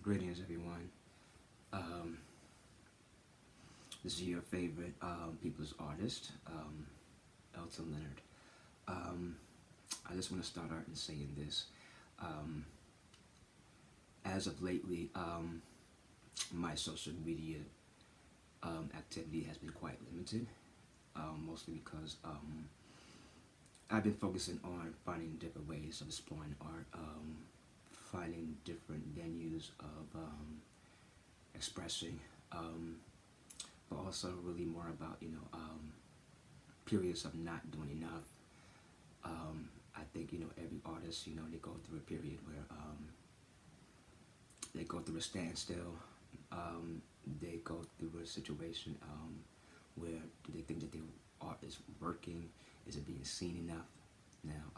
Greetings, everyone. Um, this is your favorite people's artist, Elton Leonard. Um, I just want to start out in saying this. Um, as of lately, my social media activity has been quite limited, mostly because I've been focusing on finding different ways of exploring art, finding different venues of expressing. Um, but also really more about periods of not doing enough. I think every artist they go through a period where they go through a standstill. They go through a situation where do they think that their art is working? Is it being seen enough? Now,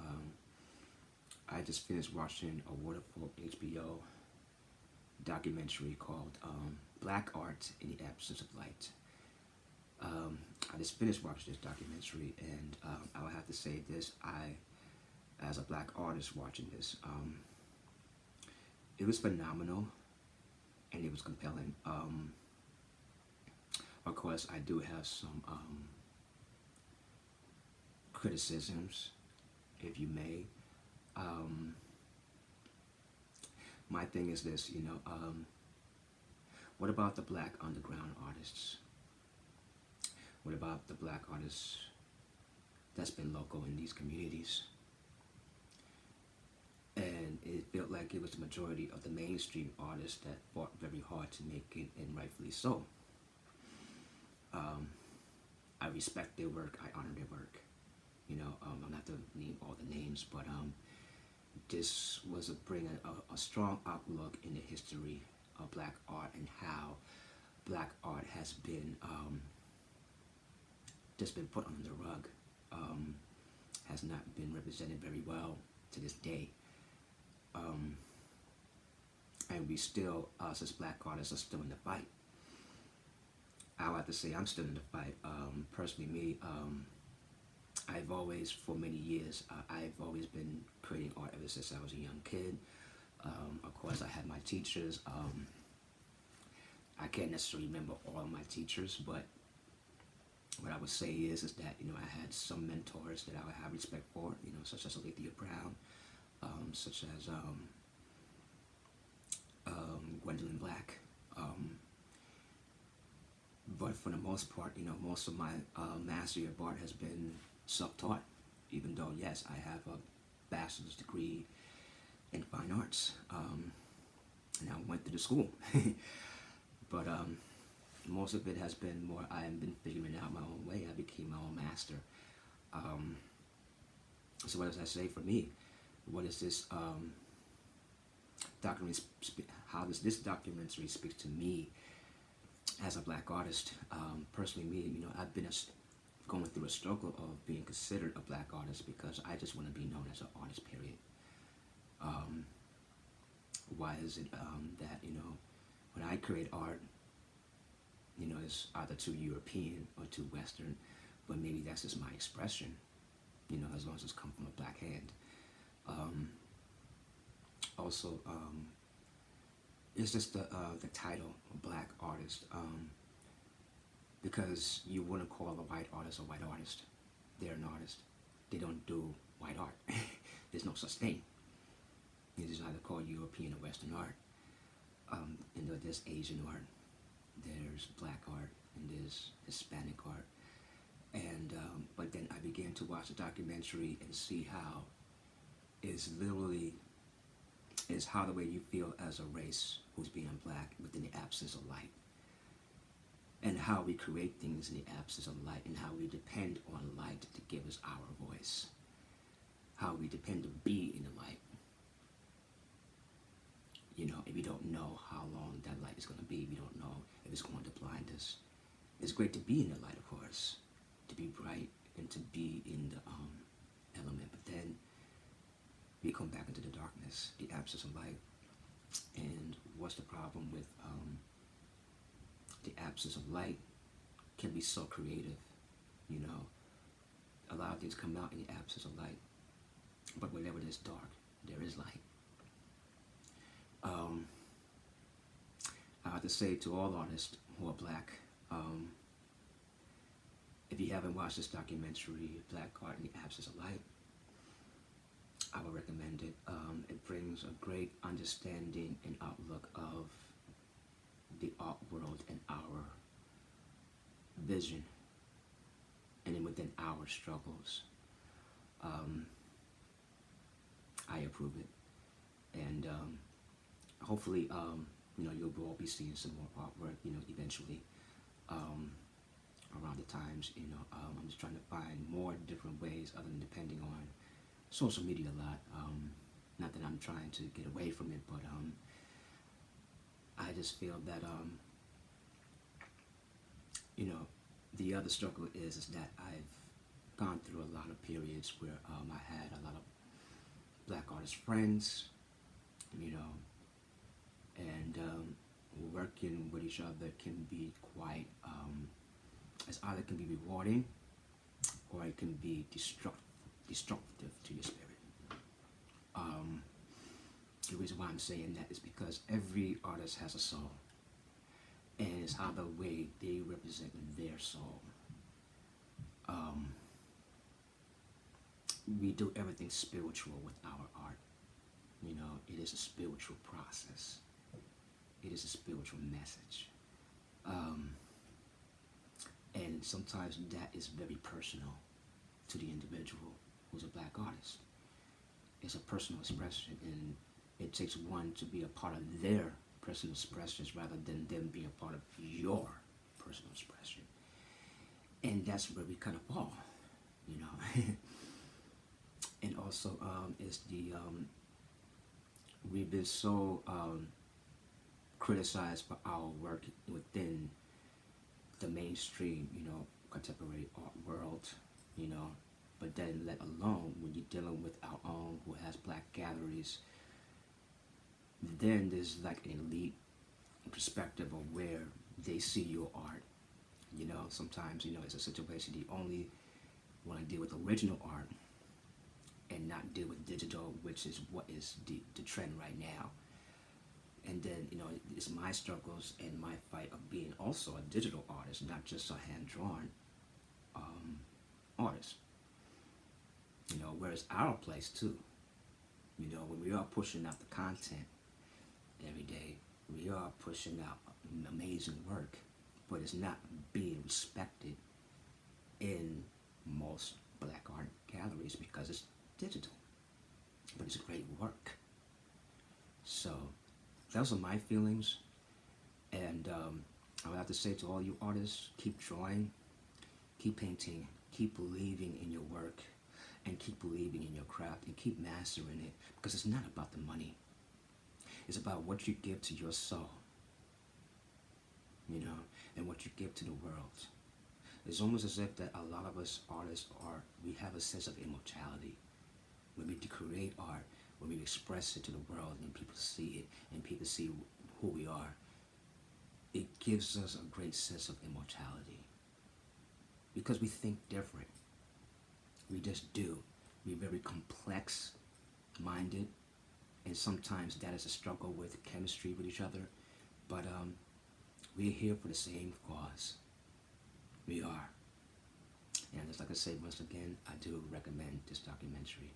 I just finished watching a wonderful HBO documentary called Black Art in the Absence of Light. I just finished watching this documentary, and I would have to say this: as a black artist watching this, it was phenomenal, and it was compelling. Of course, I do have some criticisms, if you may. Um, my thing is this: what about the black underground artists? What about the black artists that's been local in these communities? And it felt like it was the majority of the mainstream artists that fought very hard to make it, and rightfully so. Um, I respect their work. I honor their work. I'm not to name all the names, but this was bringing a strong outlook in the history of black art and how black art has been just been put under the rug, has not been represented very well to this day. And we still, us as black artists, are still in the fight. I would have to say I'm still in the fight. Personally, me, I've always, for many years, I've always been creating art ever since I was a young kid. Of course, I had my teachers. I can't necessarily remember all of my teachers, but what I would say is that I had some mentors that I would have respect for, such as Alethea Brown, such as Gwendolyn Black. But for the most part, most of my mastery of art has been self-taught, even though, yes, I have a bachelor's degree in fine arts, and I went to the school. But most of it has been more, I have been figuring out my own way. I became my own master. So what does that say for me? What is this documentary, how does this documentary speak to me as a black artist? Personally, me, I've been going through a struggle of being considered a black artist because I just want to be known as an artist, period. Why is it that, when I create art, it's either too European or too Western, but maybe that's just my expression, as long as it's come from a black hand. Also, it's just the title, black artist, because you wouldn't call a white artist a white artist. They're an artist. They don't do white art. There's no such thing. It is either called European or Western art. And there's Asian art, there's black art, and there's Hispanic art. And but then I began to watch the documentary and see how it's literally is how the way you feel as a race who's being black within the absence of light, and how we create things in the absence of light, and how we depend on light to give us our voice, how we depend to be in the light. If we don't know how long that light is going to be, we don't know if it's going to blind us. It's great to be in the light, of course, to be bright and to be in the element, but then we come back into the darkness, the absence of light. And what's the problem with the absence of light? Can be so creative, a lot of things come out in the absence of light, but whenever there's dark, there is light. to say to all artists who are black, if you haven't watched this documentary, Black Art in the Absence of Light, I would recommend it. It brings a great understanding and outlook of the art world and our vision, and then within our struggles. I approve it, and hopefully, you'll all be seeing some more artwork, eventually, around the times. I'm just trying to find more different ways other than depending on social media a lot. Not that I'm trying to get away from it, but I just feel that the other struggle is that I've gone through a lot of periods where I had a lot of black artist friends, and working with each other can be quite, it's either can be rewarding or it can be destructive to your spirit. The reason why I'm saying that is because every artist has a soul, and it's how the way they represent their soul. We do everything spiritual with our art. It is a spiritual process. It is a spiritual message. And sometimes that is very personal to the individual who's a black artist. It's a personal expression, and it takes one to be a part of their personal expressions rather than them being a part of your personal expression. And that's where we kind of fall, And also, is we've been so criticized for our work within the mainstream, contemporary art world, but then let alone when you're dealing with our own who has black galleries, then there's like an elite perspective of where they see your art. Sometimes, it's a situation you only want to deal with original art and not deal with digital, which is what is the trend right now. And then, it's my struggles and my fight of being also a digital artist, not just a hand-drawn artist. Where's our place too? When we are pushing out the content every day, we are pushing out amazing work, but it's not being respected in most black art galleries because it's digital, but it's great work. So those are my feelings, and I would have to say to all you artists, keep drawing, keep painting, keep believing in your work, and keep believing in your craft, and keep mastering it, because it's not about the money. It's about what you give to your soul, and what you give to the world. It's almost as if that a lot of us artists we have a sense of immortality. When we create art, when we express it to the world and people see it and people see who we are, it gives us a great sense of immortality. Because we think different. We just do. We're very complex-minded, and sometimes that is a struggle with chemistry with each other, but we're here for the same cause. We are. And just like I say, once again, I do recommend this documentary.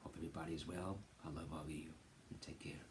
Hope everybody is well. I love all of you, and take care.